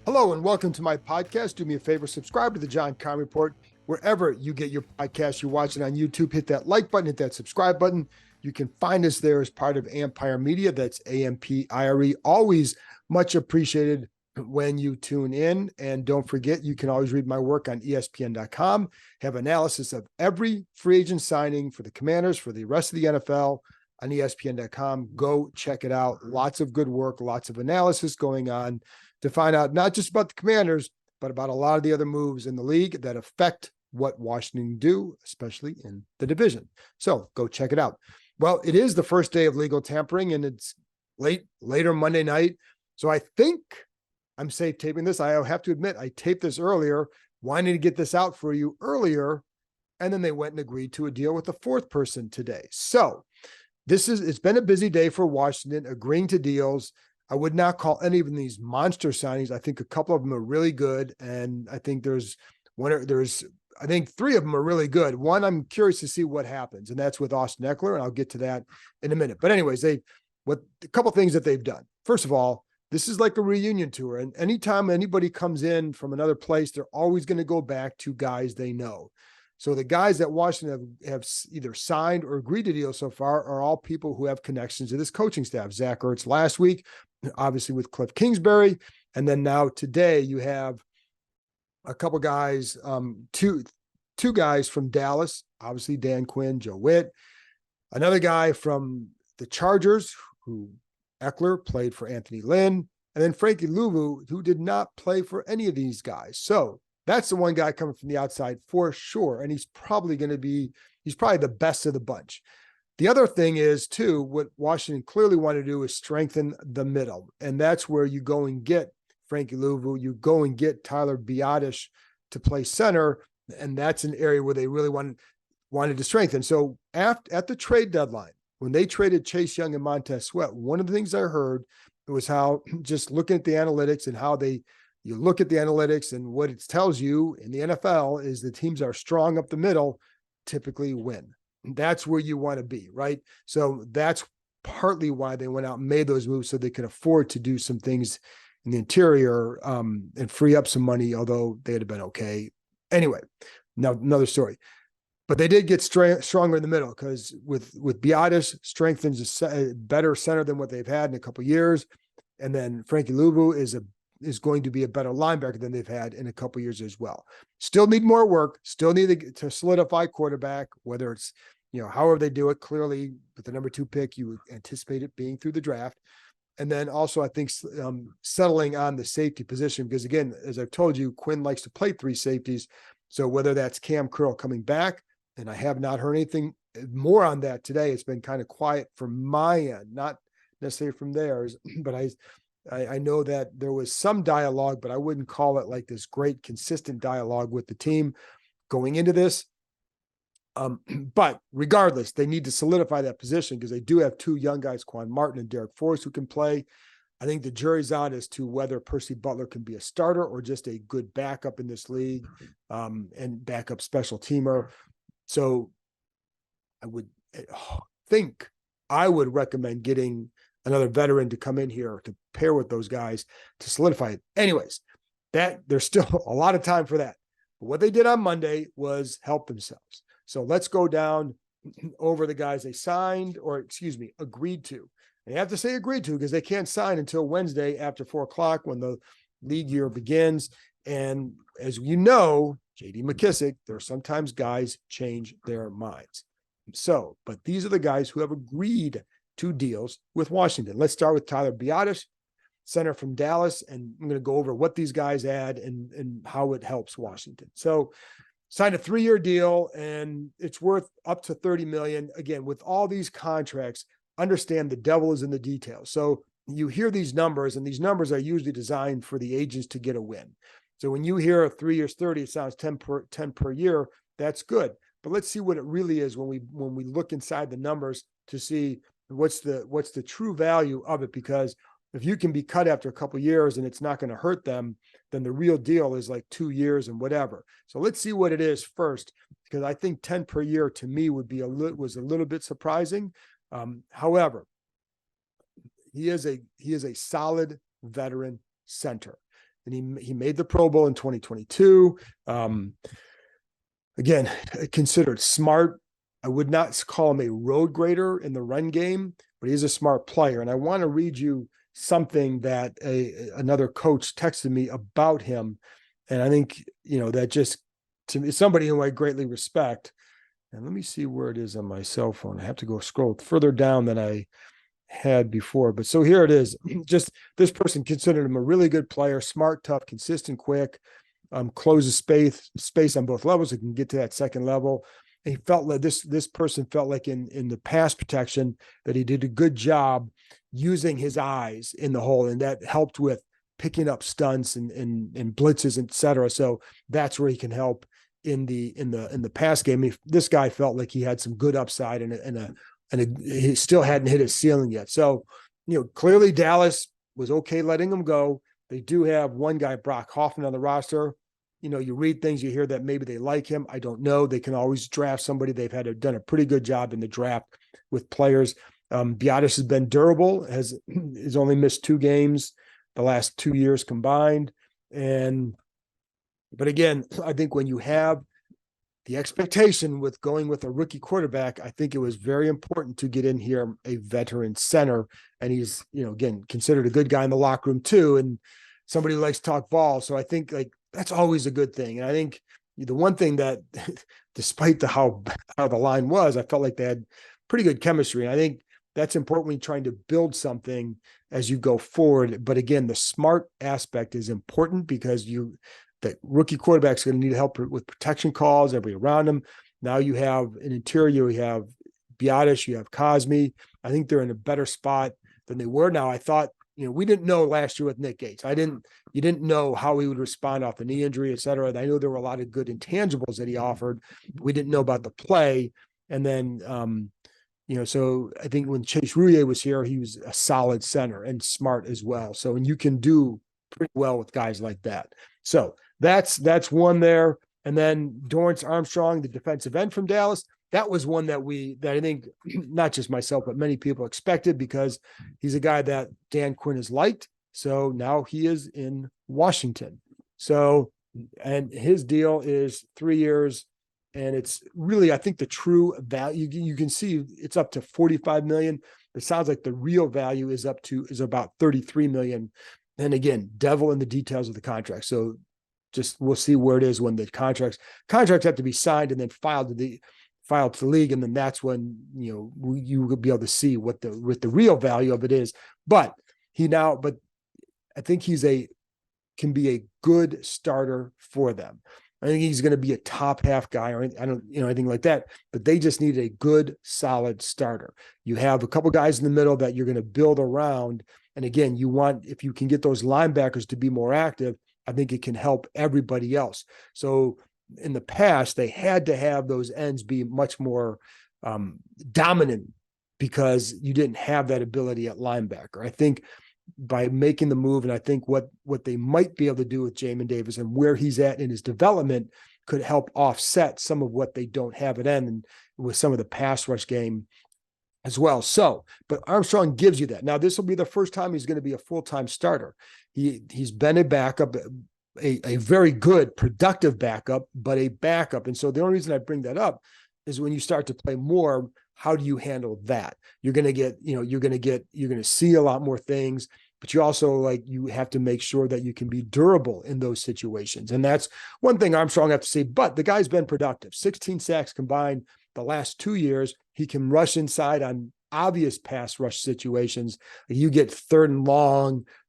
Hello and welcome to my podcast. Do me a favor, subscribe to the John Keim Report wherever you get your podcast. You're watching on YouTube, hit that like button, hit that subscribe button. You can find us there as part of Empire Media. That's AMPIRE. Always much appreciated when you tune in. And don't forget, you can always read my work on ESPN.com. Have analysis of every free agent signing for the Commanders, for the rest of the NFL on ESPN.com. Go check it out. Lots of good work, lots of analysis going on to find out not just about the Commanders, but about a lot of the other moves in the league that affect what Washington do, especially in the division. So go check it out. Well, it is the first day of legal tampering, and it's later Monday night. So I think I'm safe taping this. I have to admit, I taped this earlier, wanting to get this out for you earlier, and then they went and agreed to a deal with the fourth person today. So it's been a busy day for Washington, agreeing to deals. I would not call any of these monster signings. I think a couple of them are really good. And I think I think three of them are really good. One, I'm curious to see what happens, and that's with Austin Ekeler, and I'll get to that in a minute. But anyways, a couple things that they've done. First of all, this is like a reunion tour. And anytime anybody comes in from another place, they're always going to go back to guys they know. So the guys that Washington have either signed or agreed to deal so far are all people who have connections to this coaching staff. Zach Ertz last week, obviously with Cliff Kingsbury. And then now today you have a couple guys, two guys from Dallas, obviously Dan Quinn, Joe Witt, another guy from the Chargers who Ekeler played for Anthony Lynn, and then Frankie Luvu, who did not play for any of these guys. So that's the one guy coming from the outside for sure. And he's probably the best of the bunch. The other thing is, too, what Washington clearly wanted to do is strengthen the middle. And that's where you go and get Frankie Luvu, you go and get Tyler Biadasz to play center. And that's an area where they really wanted to strengthen. So at the trade deadline, when they traded Chase Young and Montez Sweat, one of the things I heard was how just looking at the analytics and how you look at the analytics and what it tells you in the NFL is the teams are strong up the middle typically win. That's where you want to be, right? So that's partly why they went out and made those moves so they could afford to do some things in the interior and free up some money, although they'd have been okay. Anyway, now another story. But they did get stronger in the middle because with Biadasz strengthens a better center than what they've had in a couple of years. And then Frankie Luvu is going to be a better linebacker than they've had in a couple of years as well. Still need more work, still need to solidify quarterback, whether it's, however they do it. Clearly, with the number 2 pick, you would anticipate it being through the draft. And then also, I think settling on the safety position, because again, as I've told you, Quinn likes to play 3 safeties. So whether that's Cam Curl coming back, and I have not heard anything more on that today. It's been kind of quiet from my end, not necessarily from theirs, but I know that there was some dialogue, but I wouldn't call it like this great consistent dialogue with the team going into this. But regardless, they need to solidify that position because they do have 2 young guys, Quan Martin and Derek Forrest, who can play. I think the jury's out as to whether Percy Butler can be a starter or just a good backup in this league and backup special teamer. So I would recommend getting another veteran to come in here to pair with those guys to solidify it. Anyways, there's still a lot of time for that. But what they did on Monday was help themselves. So let's go down over the guys they signed agreed to. And you have to say agreed to because they can't sign until Wednesday after 4:00 when the league year begins. And as you know, J.D. McKissick, there are sometimes guys change their minds. So, but these are the guys who have agreed to deals with Washington. Let's start with Tyler Biadasz, center from Dallas, and I'm going to go over what these guys add and how it helps Washington. So, signed a 3-year deal, and it's worth up to $30 million. Again, with all these contracts, understand the devil is in the details. So you hear these numbers, and these numbers are usually designed for the agents to get a win. So when you hear 3 years, 30, it sounds 10 per year. That's good. But let's see what it really is when we look inside the numbers to see what's the true value of it. Because if you can be cut after a couple of years and it's not going to hurt them, then the real deal is like 2 years and whatever. So let's see what it is first, because I think 10 per year to me was a little bit surprising. However, he is a solid veteran center. and he made the Pro Bowl in 2022. Again, considered smart. I would not call him a road grader in the run game, but he's a smart player. And I want to read you something that another coach texted me about him. And I think, that just, to me, somebody who I greatly respect. And let me see where it is on my cell phone. I have to go scroll further down than I had before. But so here it is. Just this person considered him a really good player, smart, tough, consistent, quick, closes space on both levels. He can get to that second level. And he felt like this person felt like in the pass protection that he did a good job using his eyes in the hole, and that helped with picking up stunts and blitzes, et cetera. So that's where he can help in the pass game. This guy felt like he had some good upside and he still hadn't hit his ceiling yet. So, clearly Dallas was okay letting him go. They do have one guy, Brock Hoffman, on the roster. You read things, you hear that maybe they like him. I don't know. They can always draft somebody. They've done a pretty good job in the draft with players. Biadasz has been durable, has only missed 2 games the last 2 years combined. But again, I think when you have the expectation with going with a rookie quarterback, I think it was very important to get in here a veteran center. And he's, again, considered a good guy in the locker room too, and somebody who likes to talk ball. So I think that's always a good thing. And I think the one thing that, despite how the line was, I felt like they had pretty good chemistry. And I think that's important when you're trying to build something as you go forward. But again, the smart aspect is important because the rookie quarterback's going to need help with protection calls, everybody around him. Now you have an interior, you have Biadasz, you have Cosme. I think they're in a better spot than they were. Now, I thought, we didn't know last year with Nick Gates. You didn't know how he would respond off the knee injury, et cetera. And I know there were a lot of good intangibles that he offered. We didn't know about the play. And then, so I think when Chase Rouillet was here, he was a solid center and smart as well. So, and you can do pretty well with guys like that. So that's one there. And then Dorance Armstrong, the defensive end from Dallas, that was one that I think not just myself, but many people expected, because he's a guy that Dan Quinn has liked. So now he is in Washington. So, and his deal is 3 years, and it's really, I think, the true value. You can see it's up to $45 million. It sounds like the real value is about $33 million. And again, devil in the details of the contract. So we'll see where it is when the contracts have to be signed and then filed to the league. And then that's when, you will be able to see what the real value of it is. But I think can be a good starter for them. I think he's going to be a top half guy, or I don't, anything like that, but they just need a good, solid starter. You have a couple guys in the middle that you're going to build around. And again, if you can get those linebackers to be more active, I think it can help everybody else. So in the past, they had to have those ends be much more dominant because you didn't have that ability at linebacker. I think by making the move, and I think what they might be able to do with Jamin Davis and where he's at in his development could help offset some of what they don't have at end and with some of the pass rush game as well. So, but Armstrong gives you that. Now, this will be the first time he's going to be a full-time starter. He's been a backup, a very good, productive backup, but a backup. And so the only reason I bring that up is when you start to play more, how do you handle that? You're going to see a lot more things, but you also you have to make sure that you can be durable in those situations. And that's one thing Armstrong have to say, but the guy's been productive, 16 sacks combined the last 2 years. He can rush inside on obvious pass rush situations. You get third and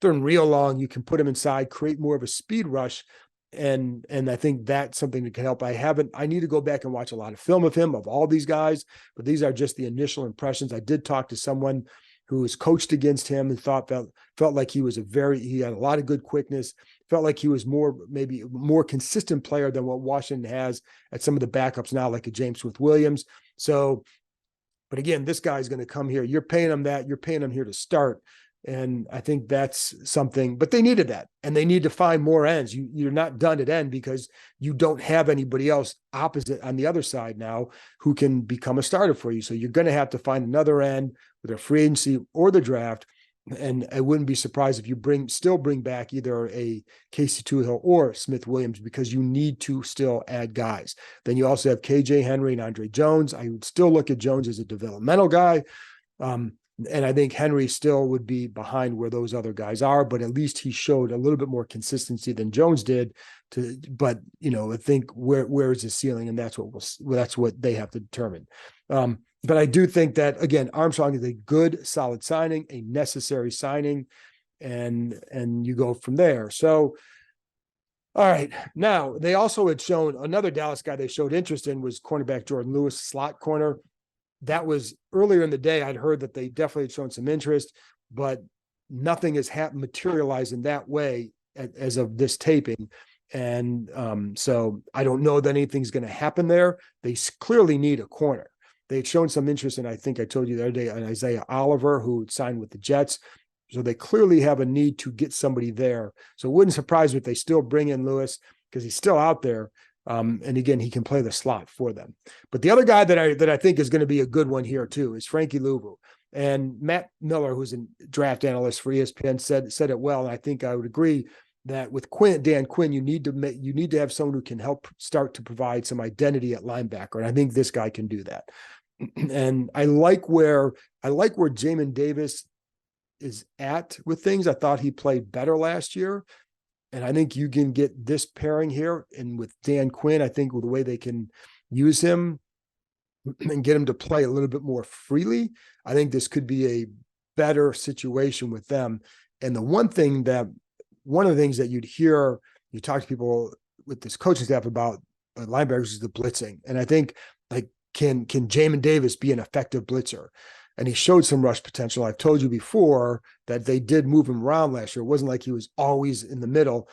real long, you can put him inside, create more of a speed rush. And I think that's something that can help. I need to go back and watch a lot of film of him, of all these guys, but these are just the initial impressions. I did talk to someone who was coached against him and felt like he had a lot of good quickness, felt like he was maybe a more consistent player than what Washington has at some of the backups now, like a James Smith-Williams. So, but again, this guy's going to come here. You're paying him here to start. And I think that's something, but they needed that, and they need to find more ends. You're not done at end because you don't have anybody else opposite on the other side now who can become a starter for you. So you're going to have to find another end with a free agency or the draft. And I wouldn't be surprised if you still bring back either a Casey Toohill or Smith Williams, because you need to still add guys. Then you also have KJ Henry and Andre Jones. I would still look at Jones as a developmental guy. And I think Henry still would be behind where those other guys are, but at least he showed a little bit more consistency than Jones did. But I think where is his ceiling, and that's what they have to determine. But I do think that, again, Armstrong is a good, solid signing, a necessary signing, and you go from there. So, all right. Now, they also had shown another Dallas guy they showed interest in was cornerback Jordan Lewis, slot corner. That was earlier in the day. I'd heard that they definitely had shown some interest, but nothing has materialized in that way as of this taping. And so I don't know that anything's going to happen there. They clearly need a corner. They had shown some interest in, I think I told you the other day, on Isaiah Oliver, who signed with the Jets. So they clearly have a need to get somebody there. So it wouldn't surprise me if they still bring in Lewis, because he's still out there. And again, he can play the slot for them. But the other guy that I think is going to be a good one here too is Frankie Luvu. And Matt Miller, who's a draft analyst for ESPN, said it well. And I think I would agree that with Dan Quinn, you need to have someone who can help start to provide some identity at linebacker. And I think this guy can do that. And I like where Jamin Davis is at with things. I thought he played better last year. And I think you can get this pairing here. And with Dan Quinn, I think with the way they can use him and get him to play a little bit more freely, I think this could be a better situation with them. And one of the things that you'd hear, you talk to people with this coaching staff about linebackers is the blitzing. And I think, like, can Jamin Davis be an effective blitzer? And he showed some rush potential. I've told you before that they did move him around last year. It wasn't like he was always in the middle,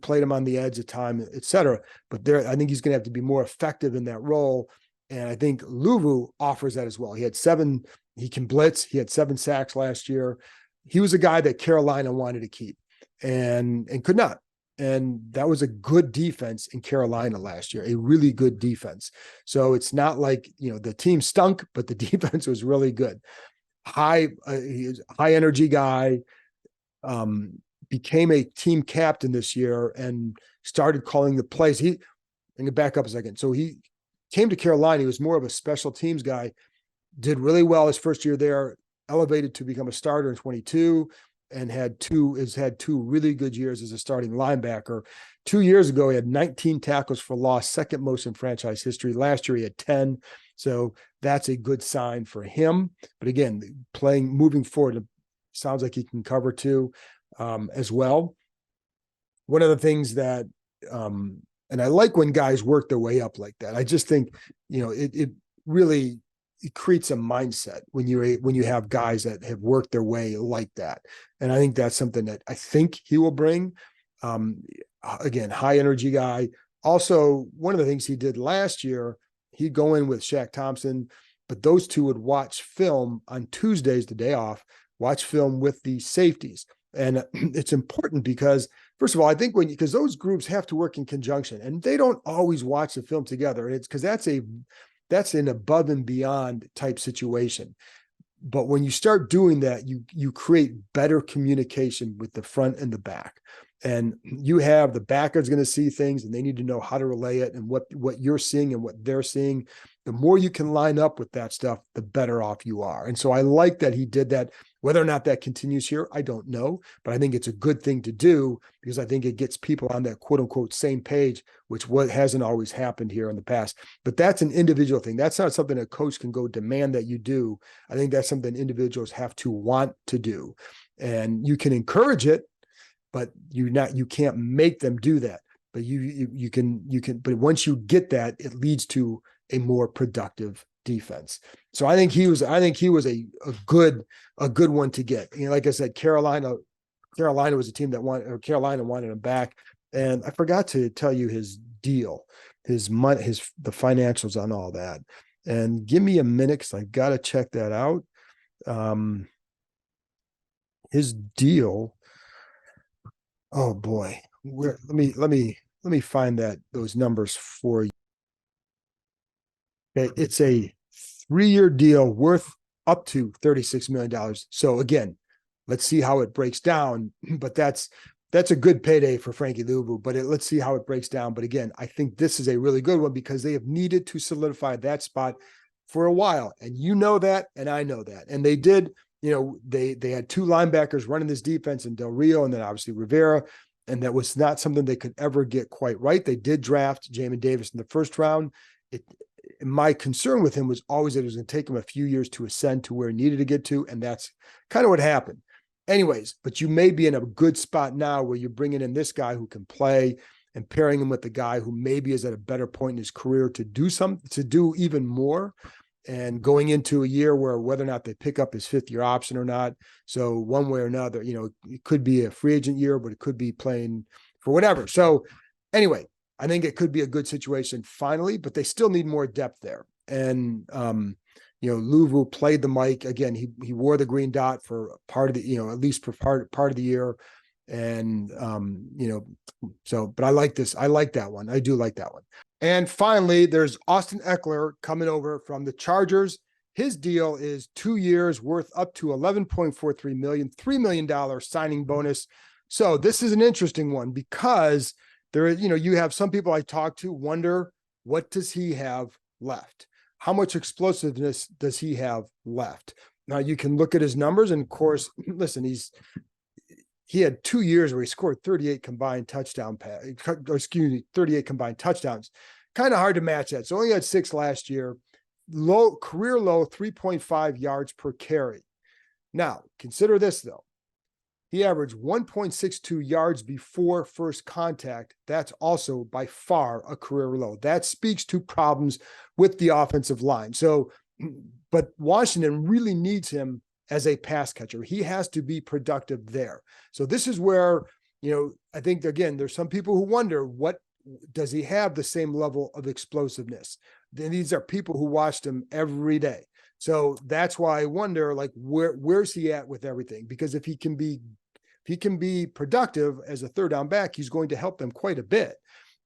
played him on the edge at time, et cetera. But I think he's going to have to be more effective in that role. And I think Luvu offers that as well. He can blitz. He had 7 sacks last year. He was a guy that Carolina wanted to keep and could not. And that was a good defense in Carolina last year, a really good defense. So it's not like, the team stunk, but the defense was really good. High energy guy, became a team captain this year and started calling the plays. I'm going to back up a second. So he came to Carolina. He was more of a special teams guy, did really well his first year there, elevated to become a starter in 22. And has had 2 really good years as a starting linebacker. 2 years ago, he had 19 tackles for loss, second most in franchise history. Last year, he had 10. So that's a good sign for him. But again, moving forward, it sounds like he can cover too, as well. One of the things that, and I like when guys work their way up like that. I just think, it really, it creates a mindset when you have guys that have worked their way like that. And I think that's something that I think he will bring. Again, high energy guy. Also, one of the things he did last year, he'd go in with Shaq Thompson, but those two would watch film on Tuesdays, the day off, watch film with the safeties. And it's important because, first of all, I think because those groups have to work in conjunction and they don't always watch the film together. And it's because that's an above and beyond type situation. But when you start doing that, you create better communication with the front and the back. And you have the backers going to see things and they need to know how to relay it and what you're seeing and what they're seeing. The more you can line up with that stuff, the better off you are. And so I like that he did that. Whether or not that continues here, I don't know, but I think it's a good thing to do because I think it gets people on that quote unquote same page, which hasn't always happened here in the past. But that's an individual thing. That's not something a coach can go demand that you do. I think that's something individuals have to want to do. And you can encourage it, but you can't make them do that. But you can, but once you get that, it leads to a more productive defense. So I think he was a good one to get. Like I said, Carolina was a team that Carolina wanted him back. And I forgot to tell you his deal, his money, the financials on all that. And give me a minute because I got to check that out. His deal. Oh boy, let me find those numbers for you. Okay, it's a 3-year deal worth up to $36 million. So again, Let's see how it breaks down. But that's a good payday for Frankie Luvu, but let's see how it breaks down. But again, I think this is a really good one because they have needed to solidify that spot for a while. And you know that, and I know that. And they did, they had two linebackers running this defense in Del Rio and then obviously Rivera. And that was not something they could ever get quite right. They did draft Jamin Davis in the first round. My concern with him was always that it was going to take him a few years to ascend to where he needed to get to. And that's kind of what happened. Anyways, but you may be in a good spot now where you're bringing in this guy who can play and pairing him with the guy who maybe is at a better point in his career to do even more, and going into a year where whether or not they pick up his fifth-year option or not. So one way or another, it could be a free agent year, but it could be playing for whatever. So anyway, I think it could be a good situation finally, but they still need more depth there. And, Luvu played the mic again. He wore the green dot for part of the, at least for part of the year. And, but I like this. I like that one. I do like that one. And finally, there's Austin Ekeler coming over from the Chargers. His deal is 2 years worth up to $11.43 million, $3 million signing bonus. So this is an interesting one because there is, you have some people I talk to wonder, what does he have left? How much explosiveness does he have left? Now you can look at his numbers, and of course, listen, he had 2 years where he scored 38 combined 38 combined touchdowns. Kind of hard to match that. So only had 6 last year. Career low 3.5 yards per carry. Now consider this though. He averaged 1.62 yards before first contact. That's also by far a career low. That speaks to problems with the offensive line. So, but Washington really needs him as a pass catcher. He has to be productive there. So this is where, I think, again, there's some people who wonder, what does he have the same level of explosiveness? These are people who watched him every day. So that's why I wonder, like, where's he at with everything? Because if he can be productive as a third down back, he's going to help them quite a bit.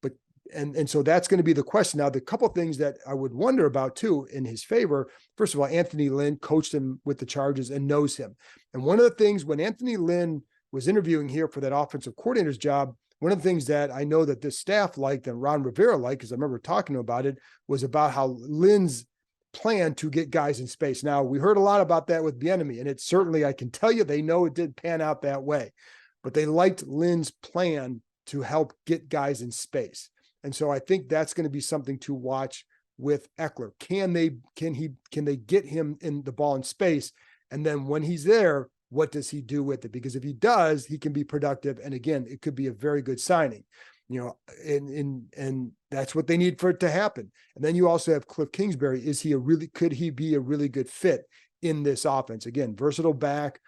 But and so that's going to be the question. Now, the couple of things that I would wonder about too in his favor. First of all, Anthony Lynn coached him with the Chargers and knows him. And one of the things when Anthony Lynn was interviewing here for that offensive coordinator's job, one of the things that I know that this staff liked and Ron Rivera liked, because I remember talking about it, was about how Lynn's plan to get guys in space. Now, we heard a lot about that with Bieniemy, and it certainly, I can tell you, they know it did pan out that way, but they liked Lynn's plan to help get guys in space. And so I think that's going to be something to watch with Ekeler. Can they get him in the ball in space? And then when he's there, what does he do with it? Because if he does, he can be productive. And again, it could be a very good signing. And that's what they need for it to happen. And then you also have Cliff Kingsbury. Could he be a really good fit in this offense? Again, versatile back.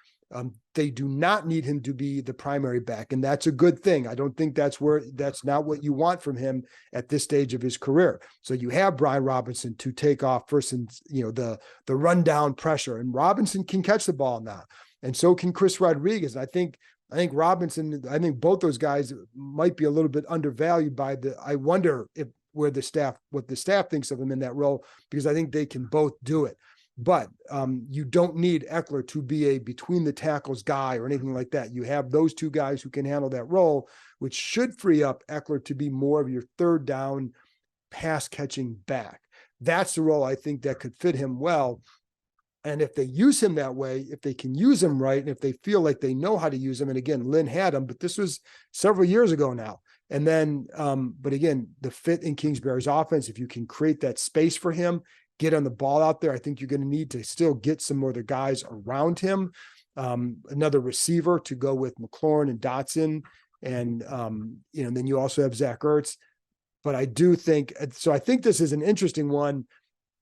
They do not need him to be the primary back, and that's a good thing. I don't think that's not what you want from him at this stage of his career. So you have Brian Robinson to take off first, and the rundown pressure, and Robinson can catch the ball now, and so can Chris Rodriguez. I think Robinson, I think both those guys might be a little bit undervalued I wonder what the staff thinks of him in that role, because I think they can both do it. But you don't need Ekeler to be a between the tackles guy or anything like that. You have those two guys who can handle that role, which should free up Ekeler to be more of your third down pass catching back. That's the role I think that could fit him well. And if they use him that way, if they can use him right, and if they feel like they know how to use him, and again, Lynn had him, but this was several years ago now. And then, but again, the fit in Kingsbury's offense, if you can create that space for him, get on the ball out there, I think you're going to need to still get some other guys around him, another receiver to go with McLaurin and Dotson. And, then you also have Zach Ertz. But I do think, so I think this is an interesting one.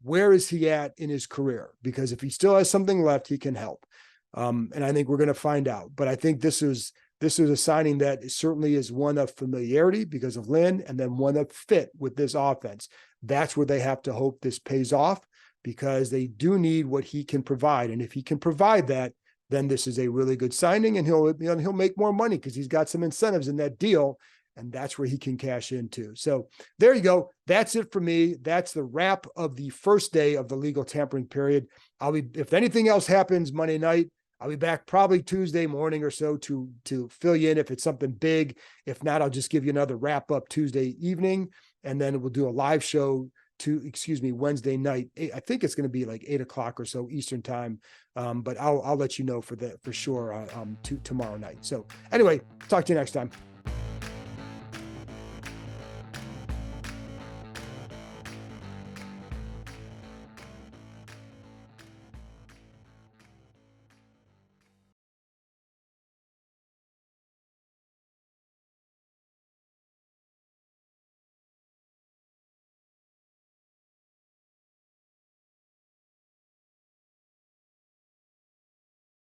Where is he at in his career? Because if he still has something left, he can help. And I think we're going to find out. But I think this is a signing that certainly is one of familiarity because of Lynn, and then one of fit with this offense. That's where they have to hope this pays off, because they do need what he can provide. And if he can provide that, then this is a really good signing, and he'll make more money because he's got some incentives in that deal. And that's where he can cash into. So there you go. That's it for me. That's the wrap of the first day of the legal tampering period. If anything else happens Monday night, I'll be back probably Tuesday morning or so to fill you in if it's something big. If not, I'll just give you another wrap up Tuesday evening, and then we'll do a live show Wednesday night. I think it's going to be like 8:00 or so Eastern time. But I'll let you know for sure tomorrow night. So anyway, talk to you next time.